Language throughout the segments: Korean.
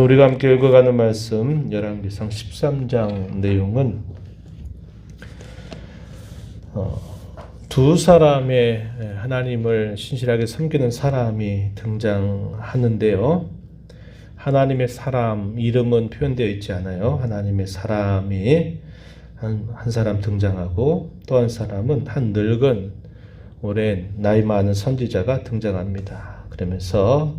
우리가 함께 읽어가는 말씀 열왕기상 13장 내용은 두 사람의 하나님을 신실하게 섬기는 사람이 등장하는데요. 하나님의 사람 이름은 표현되어 있지 않아요. 하나님의 사람이 한 사람 등장하고 또 한 사람은 한 늙은 오랜 나이 많은 선지자가 등장합니다. 그러면서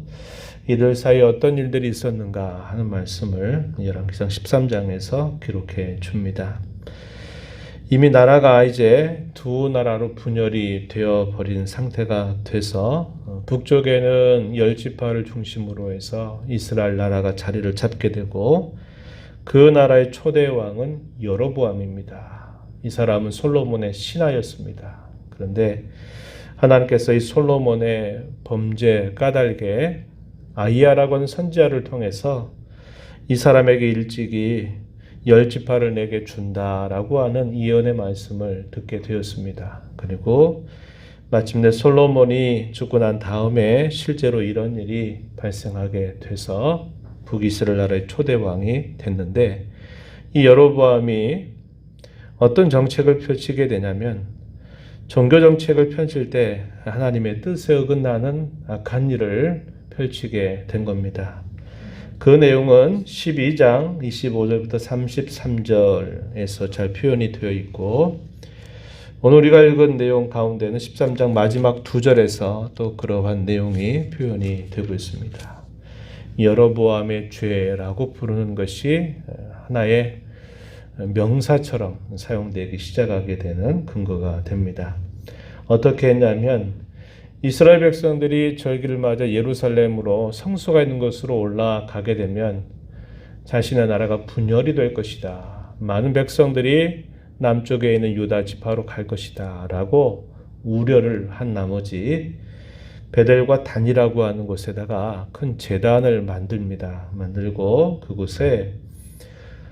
이들 사이에 어떤 일들이 있었는가 하는 말씀을 열왕기상 13장에서 기록해 줍니다. 이미 나라가 이제 두 나라로 분열이 되어 버린 상태가 돼서 북쪽에는 10지파를 중심으로 해서 이스라엘 나라가 자리를 잡게 되고 그 나라의 초대 왕은 여로보암입니다. 이 사람은 솔로몬의 신하였습니다. 그런데 하나님께서 이 솔로몬의 범죄 까닭에 아히야라고 하는 선지자를 통해서 이 사람에게 일찍이 10지파를 내게 준다라고 하는 예언의 말씀을 듣게 되었습니다. 그리고 마침내 솔로몬이 죽고 난 다음에 실제로 이런 일이 발생하게 돼서 북이스라엘 나라의 초대 왕이 됐는데, 이 여로보암이 어떤 정책을 펼치게 되냐면 종교 정책을 펼칠 때 하나님의 뜻에 어긋나는 악한 일을 펼치게 된 겁니다. 그 내용은 12장 25절부터 33절에서 잘 표현이 되어 있고, 오늘 우리가 읽은 내용 가운데는 13장 마지막 2절에서 또 그러한 내용이 표현이 되고 있습니다. 여로보암의 죄라고 부르는 것이 하나의 명사처럼 사용되기 시작하게 되는 근거가 됩니다. 어떻게 했냐면 이스라엘 백성들이 절기를 맞아 예루살렘으로 성소가 있는 곳으로 올라가게 되면 자신의 나라가 분열이 될 것이다. 많은 백성들이 남쪽에 있는 유다 지파로 갈 것이다 라고 우려를 한 나머지 베델과 단이라고 하는 곳에다가 큰 제단을 만듭니다. 만들고 그곳에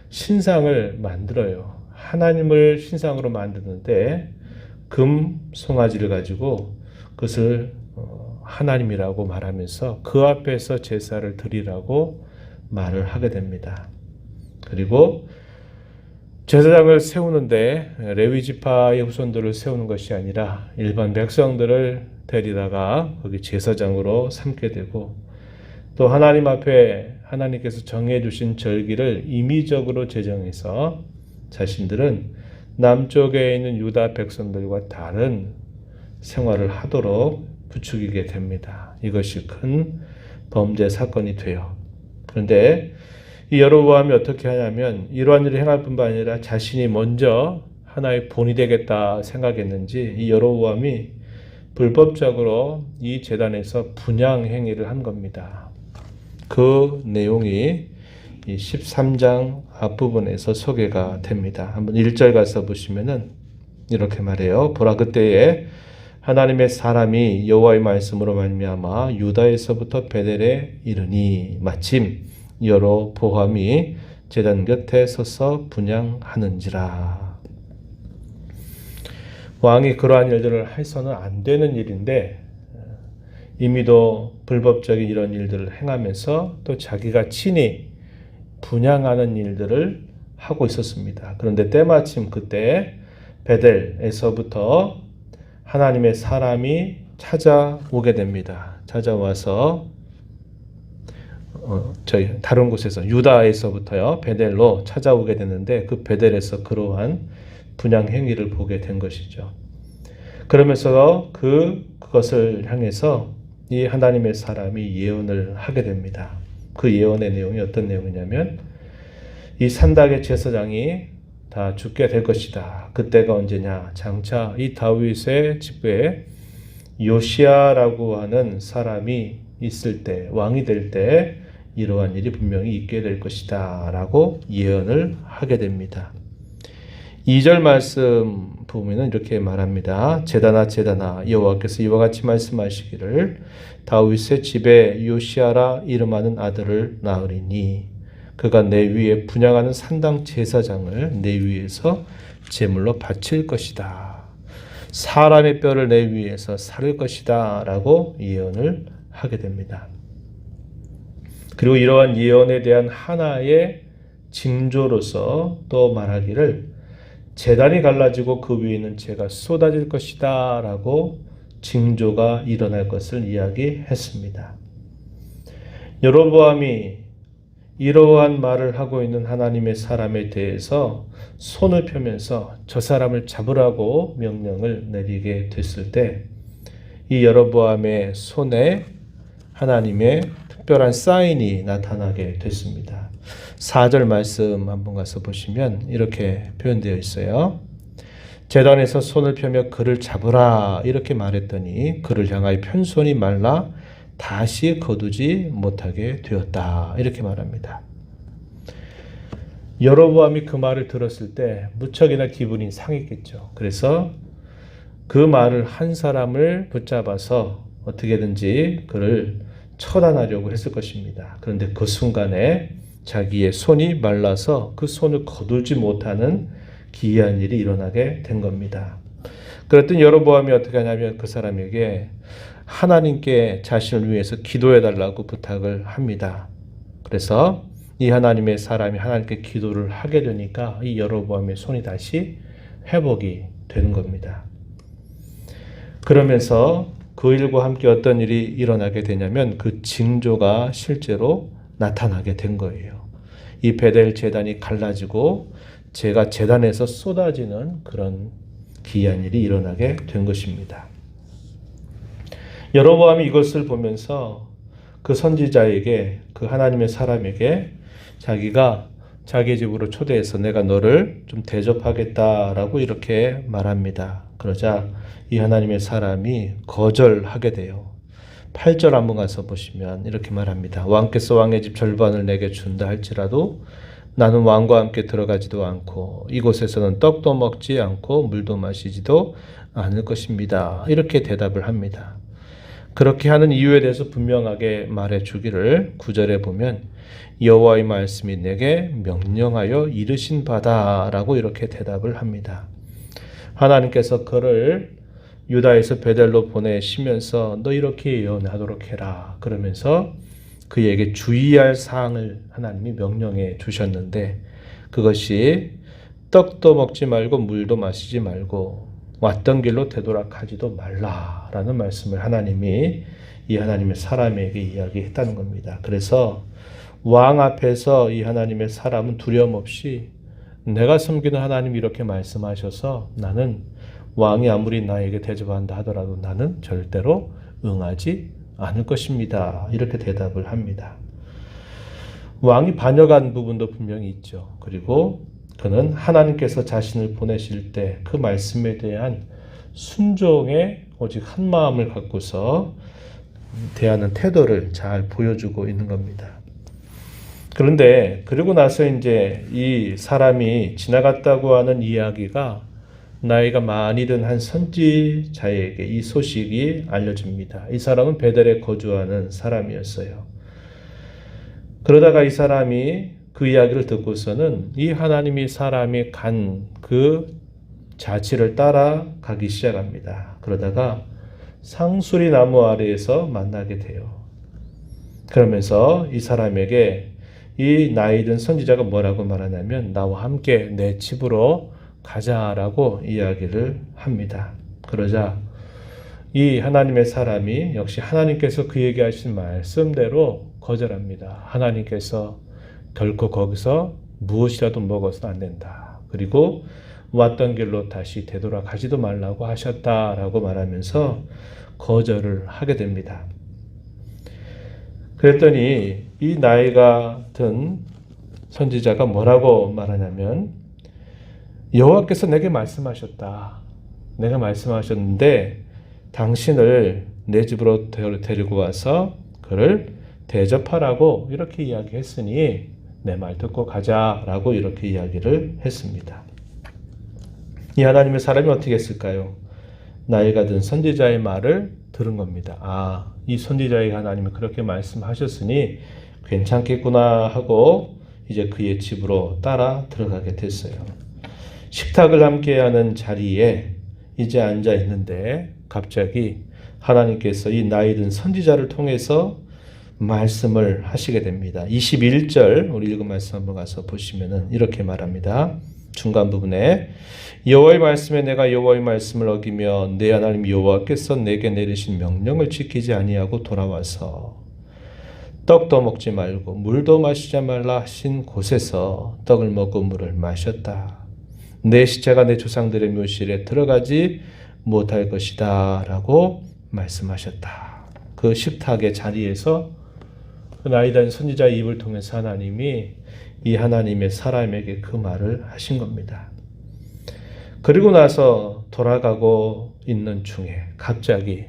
신상을 만들어요. 하나님을 신상으로 만드는데 금 송아지를 가지고 그것을 하나님이라고 말하면서 그 앞에서 제사를 드리라고 말을 하게 됩니다. 그리고 제사장을 세우는데 레위 지파의 후손들을 세우는 것이 아니라 일반 백성들을 데리다가 거기 제사장으로 삼게 되고, 또 하나님 앞에 하나님께서 정해 주신 절기를 임의적으로 제정해서 자신들은 남쪽에 있는 유다 백성들과 다른 생활을 하도록 부추기게 됩니다. 이것이 큰 범죄 사건이 돼요. 그런데 이 여로보암이 어떻게 하냐면 이러한 일을 행할 뿐만 아니라 자신이 먼저 하나의 본이 되겠다 생각했는지 이 여로보암이 불법적으로 이 제단에서 분향 행위를 한 겁니다. 그 내용이 이 13장 앞부분에서 소개가 됩니다. 한번 1절 가서 보시면은 이렇게 말해요. 보라, 그때에 하나님의 사람이 여호와의 말씀으로 말미암아 유다에서부터 베델에 이르니 마침 여로보암이 제단 곁에 서서 분향하는지라. 왕이 그러한 일들을 해서는 안 되는 일인데 이미도 불법적인 이런 일들을 행하면서 또 자기가 친히 분향하는 일들을 하고 있었습니다. 그런데 때마침 그때 베델에서부터 하나님의 사람이 찾아오게 됩니다. 찾아와서 저희 다른 곳에서 유다에서부터요 베델로 찾아오게 되는데 그 베델에서 그러한 분향 행위를 보게 된 것이죠. 그러면서 그것을 향해서 이 하나님의 사람이 예언을 하게 됩니다. 그 예언의 내용이 어떤 내용이냐면 이 산닥의 제사장이 다 죽게 될 것이다. 그때가 언제냐? 장차 이 다윗의 집에 요시야라고 하는 사람이 있을 때, 왕이 될 때 이러한 일이 분명히 있게 될 것이다 라고 예언을 하게 됩니다. 2절 말씀 보면은 이렇게 말합니다. 제단아 여호와께서 이와 같이 말씀하시기를 다윗의 집에 요시야라 이름하는 아들을 낳으리니 그가 내 위에 분향하는 산당 제사장을 내 위에서 제물로 바칠 것이다. 사람의 뼈를 내 위에서 살을 것이다 라고 예언을 하게 됩니다. 그리고 이러한 예언에 대한 하나의 징조로서 또 말하기를 제단이 갈라지고 그 위에 있는 재가 쏟아질 것이다 라고 징조가 일어날 것을 이야기했습니다. 여로보암이 이러한 말을 하고 있는 하나님의 사람에 대해서 손을 펴면서 저 사람을 잡으라고 명령을 내리게 됐을 때 이 여로보암의 손에 하나님의 특별한 사인이 나타나게 됐습니다. 4절 말씀 한번 가서 보시면 이렇게 표현되어 있어요. 제단에서 손을 펴며 그를 잡으라 이렇게 말했더니 그를 향하여 편 손이 말라 다시 거두지 못하게 되었다 이렇게 말합니다. 여로보암이 그 말을 들었을 때 무척이나 기분이 상했겠죠. 그래서 그 말을 한 사람을 붙잡아서 어떻게든지 그를 처단하려고 했을 것입니다. 그런데 그 순간에 자기의 손이 말라서 그 손을 거두지 못하는 기이한 일이 일어나게 된 겁니다. 그랬더니 여로보암이 어떻게 하냐면 그 사람에게 하나님께 자신을 위해서 기도해달라고 부탁을 합니다. 그래서 이 하나님의 사람이 하나님께 기도를 하게 되니까 이 여로보암의 손이 다시 회복이 되는 겁니다. 그러면서 그 일과 함께 어떤 일이 일어나게 되냐면 그 징조가 실제로 나타나게 된 거예요. 이 베델 제단이 갈라지고 재가 제단에서 쏟아지는 그런 기이한 일이 일어나게 된 것입니다. 여로보암이 이것을 보면서 그 선지자에게 그 하나님의 사람에게 자기가 자기 집으로 초대해서 내가 너를 좀 대접하겠다라고 이렇게 말합니다. 그러자 이 하나님의 사람이 거절하게 돼요. 8절 한번 가서 보시면 이렇게 말합니다. 왕께서 왕의 집 절반을 내게 준다 할지라도 나는 왕과 함께 들어가지도 않고 이곳에서는 떡도 먹지 않고 물도 마시지도 않을 것입니다. 이렇게 대답을 합니다. 그렇게 하는 이유에 대해서 분명하게 말해 주기를 9절에 보면 여호와의 말씀이 내게 명령하여 이르신 바다라고 이렇게 대답을 합니다. 하나님께서 그를 유다에서 베델로 보내시면서 너 이렇게 예언하도록 해라 그러면서 그에게 주의할 사항을 하나님이 명령해 주셨는데 그것이 떡도 먹지 말고 물도 마시지 말고 왔던 길로 되돌아가지도 말라라는 말씀을 하나님이 이 하나님의 사람에게 이야기했다는 겁니다. 그래서 왕 앞에서 이 하나님의 사람은 두려움 없이 내가 섬기는 하나님이 이렇게 말씀하셔서 나는 왕이 아무리 나에게 대접한다 하더라도 나는 절대로 응하지 않을 것입니다. 이렇게 대답을 합니다. 왕이 반역한 부분도 분명히 있죠. 그리고 그는 하나님께서 자신을 보내실 때 그 말씀에 대한 순종의 오직 한 마음을 갖고서 대하는 태도를 잘 보여주고 있는 겁니다. 그런데 그리고 나서 이제 이 사람이 지나갔다고 하는 이야기가 나이가 많이 든 한 선지자에게 이 소식이 알려집니다. 이 사람은 베델에 거주하는 사람이었어요. 그러다가 이 사람이 그 이야기를 듣고서는 이 하나님이 사람이 간 그 자취를 따라가기 시작합니다. 그러다가 상수리 나무 아래에서 만나게 돼요. 그러면서 이 사람에게 이 나이 든 선지자가 뭐라고 말하냐면 나와 함께 내 집으로 가자라고 이야기를 합니다. 그러자 이 하나님의 사람이 역시 하나님께서 그에게 하신 말씀대로 거절합니다. 하나님께서 결코 거기서 무엇이라도 먹어서는 안 된다. 그리고 왔던 길로 다시 되돌아가지도 말라고 하셨다라고 말하면서 거절을 하게 됩니다. 그랬더니 이 나이가 든 선지자가 뭐라고 말하냐면 여호와께서 내게 말씀하셨다. 내가 말씀하셨는데 당신을 내 집으로 데리고 와서 그를 대접하라고 이렇게 이야기했으니 내 말 듣고 가자라고 이렇게 이야기를 했습니다. 이 하나님의 사람이 어떻게 했을까요? 나이가 든 선지자의 말을 들은 겁니다. 이 선지자의 하나님이 그렇게 말씀하셨으니 괜찮겠구나 하고 이제 그의 집으로 따라 들어가게 됐어요. 식탁을 함께하는 자리에 이제 앉아 있는데 갑자기 하나님께서 이 나이 든 선지자를 통해서 말씀을 하시게 됩니다. 21절 우리 읽은 말씀 한번 가서 보시면은 이렇게 말합니다. 중간 부분에 여호와의 말씀에 내가 여호와의 말씀을 어기며 내 하나님 여호와께서 내게 내리신 명령을 지키지 아니하고 돌아와서 떡도 먹지 말고 물도 마시지 말라 하신 곳에서 떡을 먹고 물을 마셨다. 내 시체가 내 조상들의 묘실에 들어가지 못할 것이다 라고 말씀하셨다. 그 식탁의 자리에서 그 나이든 선지자의 입을 통해서 하나님이 이 하나님의 사람에게 그 말을 하신 겁니다. 그리고 나서 돌아가고 있는 중에 갑자기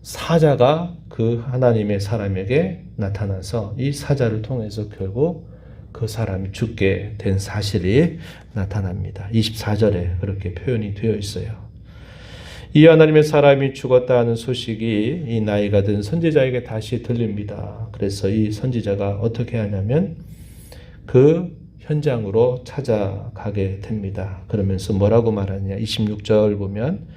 사자가 그 하나님의 사람에게 나타나서 이 사자를 통해서 결국 그 사람이 죽게 된 사실이 나타납니다. 24절에 그렇게 표현이 되어 있어요. 이 하나님의 사람이 죽었다 하는 소식이 이 나이가 든 선지자에게 다시 들립니다. 그래서 이 선지자가 어떻게 하냐면 그 현장으로 찾아가게 됩니다. 그러면서 뭐라고 말하냐? 26절 보면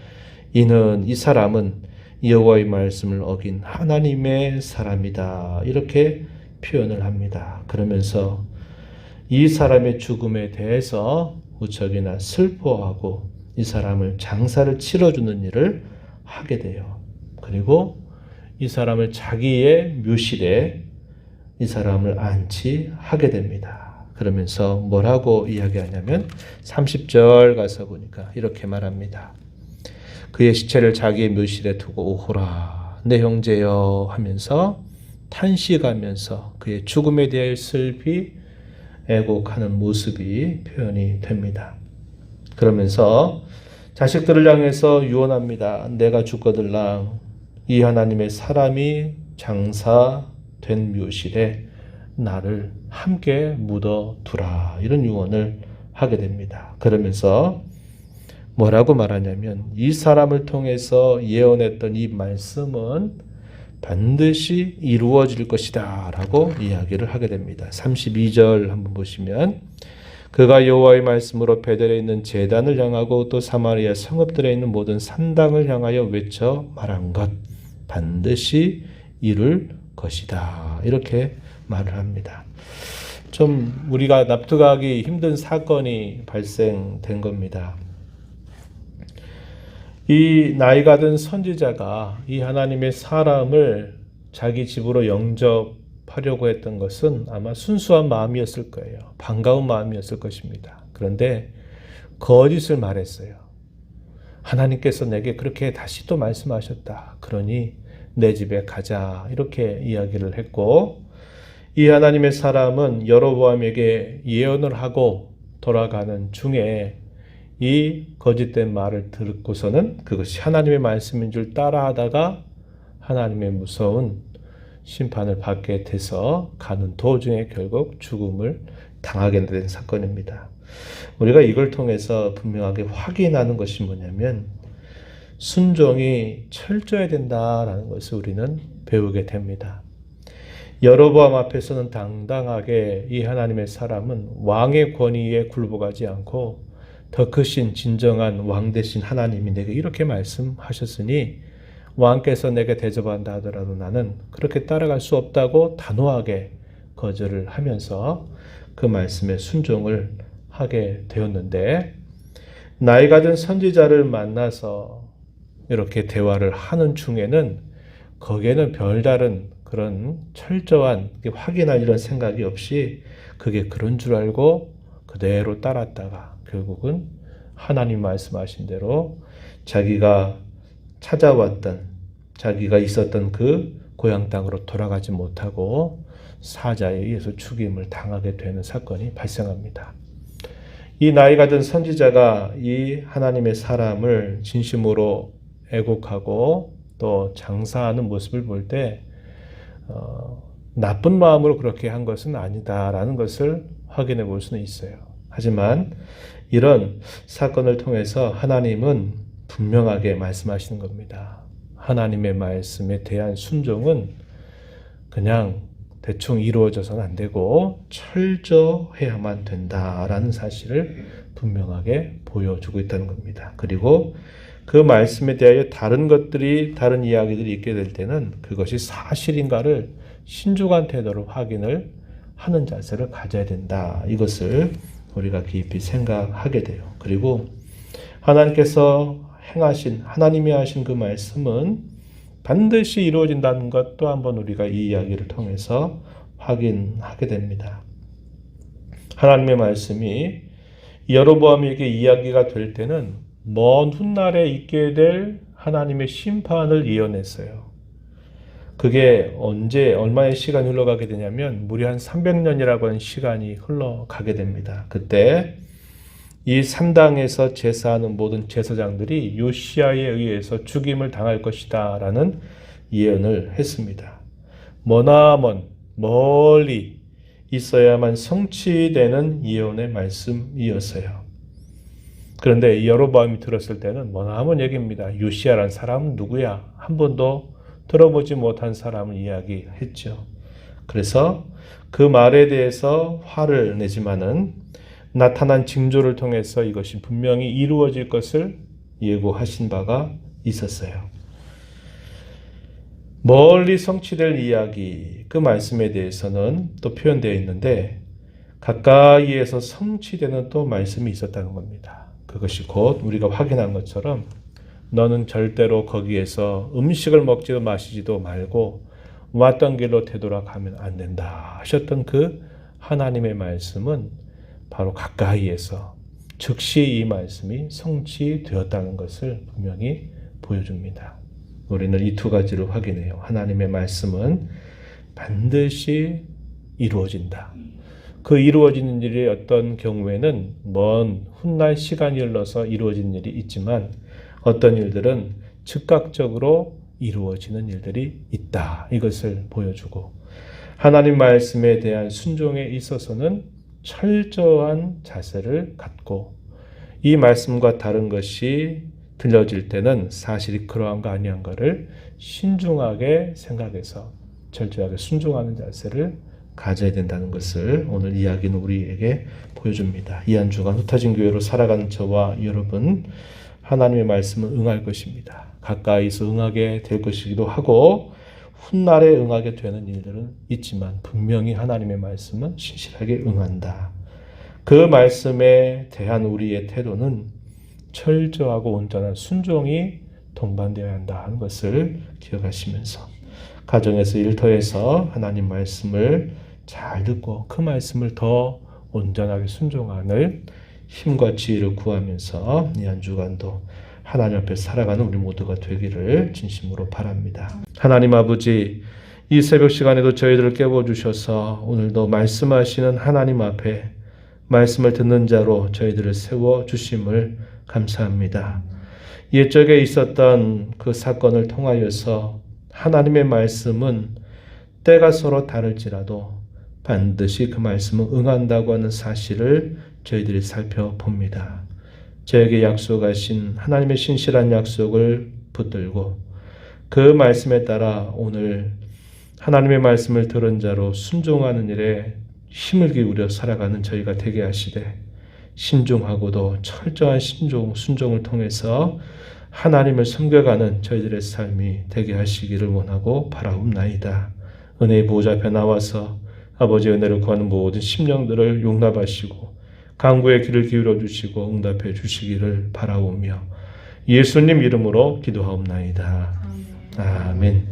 이는 이 사람은 여호와의 말씀을 어긴 하나님의 사람이다. 이렇게 표현을 합니다. 그러면서 이 사람의 죽음에 대해서 무척이나 슬퍼하고 이 사람을 장사를 치러주는 일을 하게 돼요. 그리고 이 사람을 자기의 묘실에 이 사람을 안치하게 됩니다. 그러면서 뭐라고 이야기하냐면 30절 가서 보니까 이렇게 말합니다. 그의 시체를 자기의 묘실에 두고 오호라 내 형제여 하면서 탄식하면서 그의 죽음에 대해 슬피 애곡하는 모습이 표현이 됩니다. 그러면서 자식들을 향해서 유언합니다. 내가 죽거들랑 이 하나님의 사람이 장사된 묘실에 나를 함께 묻어두라. 이런 유언을 하게 됩니다. 그러면서 뭐라고 말하냐면 이 사람을 통해서 예언했던 이 말씀은 반드시 이루어질 것이다 라고 이야기를 하게 됩니다. 32절 한번 보시면 그가 여호와의 말씀으로 베델에 있는 제단을 향하고 또 사마리아 성읍들에 있는 모든 산당을 향하여 외쳐 말한 것 반드시 이룰 것이다. 이렇게 말을 합니다. 좀 우리가 납득하기 힘든 사건이 발생된 겁니다. 이 나이가 든 선지자가 이 하나님의 사람을 자기 집으로 영접하려고 했던 것은 아마 순수한 마음이었을 거예요. 반가운 마음이었을 것입니다. 그런데 거짓을 말했어요. 하나님께서 내게 그렇게 다시 또 말씀하셨다. 그러니 내 집에 가자. 이렇게 이야기를 했고 이 하나님의 사람은 여로보암에게 예언을 하고 돌아가는 중에 이 거짓된 말을 듣고서는 그것이 하나님의 말씀인 줄 따라하다가 하나님의 무서운 심판을 받게 돼서 가는 도중에 결국 죽음을 당하게 된 사건입니다. 우리가 이걸 통해서 분명하게 확인하는 것이 뭐냐면 순종이 철저해야 된다라는 것을 우리는 배우게 됩니다. 여로보암 앞에서는 당당하게 이 하나님의 사람은 왕의 권위에 굴복하지 않고 더 크신 진정한 왕 되신 하나님이 내게 이렇게 말씀하셨으니 왕께서 내게 대접한다 하더라도 나는 그렇게 따라갈 수 없다고 단호하게 거절을 하면서 그 말씀에 순종을 하게 되었는데 나이가 든 선지자를 만나서 이렇게 대화를 하는 중에는 거기에는 별다른 그런 철저한 확인할 이런 생각이 없이 그게 그런 줄 알고 그대로 따랐다가 결국은 하나님 말씀하신 대로 자기가 찾아왔던 자기가 있었던 그 고향 땅으로 돌아가지 못하고 사자에 의해서 죽임을 당하게 되는 사건이 발생합니다. 이 나이가 든 선지자가 이 하나님의 사람을 진심으로 애곡하고 또 장사하는 모습을 볼 때 나쁜 마음으로 그렇게 한 것은 아니다라는 것을 확인해 볼 수는 있어요. 하지만 이런 사건을 통해서 하나님은 분명하게 말씀하시는 겁니다. 하나님의 말씀에 대한 순종은 그냥 대충 이루어져서는 안 되고 철저해야만 된다라는 사실을 분명하게 보여주고 있다는 겁니다. 그리고 그 말씀에 대하여 다른 것들이 다른 이야기들이 있게 될 때는 그것이 사실인가를 신중한 태도로 확인을 하는 자세를 가져야 된다. 이것을 우리가 깊이 생각하게 돼요. 그리고 하나님께서 행하신, 하나님이 하신 그 말씀은 반드시 이루어진다는 것도 한번 우리가 이 이야기를 통해서 확인하게 됩니다. 하나님의 말씀이 여로보암에게 이야기가 될 때는 먼 훗날에 있게 될 하나님의 심판을 예언했어요. 그게 언제 얼마의 시간이 흘러가게 되냐면 무려 한 300년이라고 하는 시간이 흘러가게 됩니다. 그때 이 3당에서 제사하는 모든 제사장들이 요시야에 의해서 죽임을 당할 것이다 라는 예언을 했습니다. 머나먼 멀리 있어야만 성취되는 예언의 말씀이었어요. 그런데 여로보암이 들었을 때는 머나먼 얘기입니다. 요시야라는 사람은 누구야? 한 번도 들어보지 못한 사람을 이야기했죠. 그래서 그 말에 대해서 화를 내지만은 나타난 징조를 통해서 이것이 분명히 이루어질 것을 예고하신 바가 있었어요. 멀리 성취될 이야기, 그 말씀에 대해서는 또 표현되어 있는데 가까이에서 성취되는 또 말씀이 있었다는 겁니다. 그것이 곧 우리가 확인한 것처럼 너는 절대로 거기에서 음식을 먹지도 마시지도 말고 왔던 길로 되돌아가면 안 된다 하셨던 그 하나님의 말씀은 바로 가까이에서 즉시 이 말씀이 성취되었다는 것을 분명히 보여줍니다. 우리는 이 두 가지를 확인해요. 하나님의 말씀은 반드시 이루어진다. 그 이루어지는 일이 어떤 경우에는 먼 훗날 시간이 흘러서 이루어진 일이 있지만 어떤 일들은 즉각적으로 이루어지는 일들이 있다. 이것을 보여주고 하나님 말씀에 대한 순종에 있어서는 철저한 자세를 갖고 이 말씀과 다른 것이 들려질 때는 사실이 그러한가 아니한가를 신중하게 생각해서 철저하게 순종하는 자세를 가져야 된다는 것을 오늘 이야기는 우리에게 보여줍니다. 이 한 주간 흩어진 교회로 살아가는 저와 여러분 하나님의 말씀을 응할 것입니다. 가까이서 응하게 될 것이기도 하고 훗날에 응하게 되는 일들은 있지만 분명히 하나님의 말씀은 신실하게 응한다. 그 말씀에 대한 우리의 태도는 철저하고 온전한 순종이 동반되어야 한다 하는 것을 기억하시면서 가정에서 일터에서 하나님 말씀을 잘 듣고 그 말씀을 더 온전하게 순종하는 힘과 지혜를 구하면서 이 한 주간도 하나님 앞에 살아가는 우리 모두가 되기를 진심으로 바랍니다. 하나님 아버지, 이 새벽 시간에도 저희들을 깨워주셔서 오늘도 말씀하시는 하나님 앞에 말씀을 듣는 자로 저희들을 세워주심을 감사합니다. 옛적에 있었던 그 사건을 통하여서 하나님의 말씀은 때가 서로 다를지라도 반드시 그 말씀은 응한다고 하는 사실을 저희들이 살펴봅니다. 저에게 약속하신 하나님의 신실한 약속을 붙들고 그 말씀에 따라 오늘 하나님의 말씀을 들은 자로 순종하는 일에 힘을 기울여 살아가는 저희가 되게 하시되 신중하고도 철저한 순종을 통해서 하나님을 섬겨가는 저희들의 삶이 되게 하시기를 원하고 바라옵나이다. 은혜의 보호자 앞에 나와서 아버지의 은혜를 구하는 모든 심령들을 용납하시고 간구의 귀를 기울여 주시고 응답해 주시기를 바라오며 예수님 이름으로 기도하옵나이다. 아멘.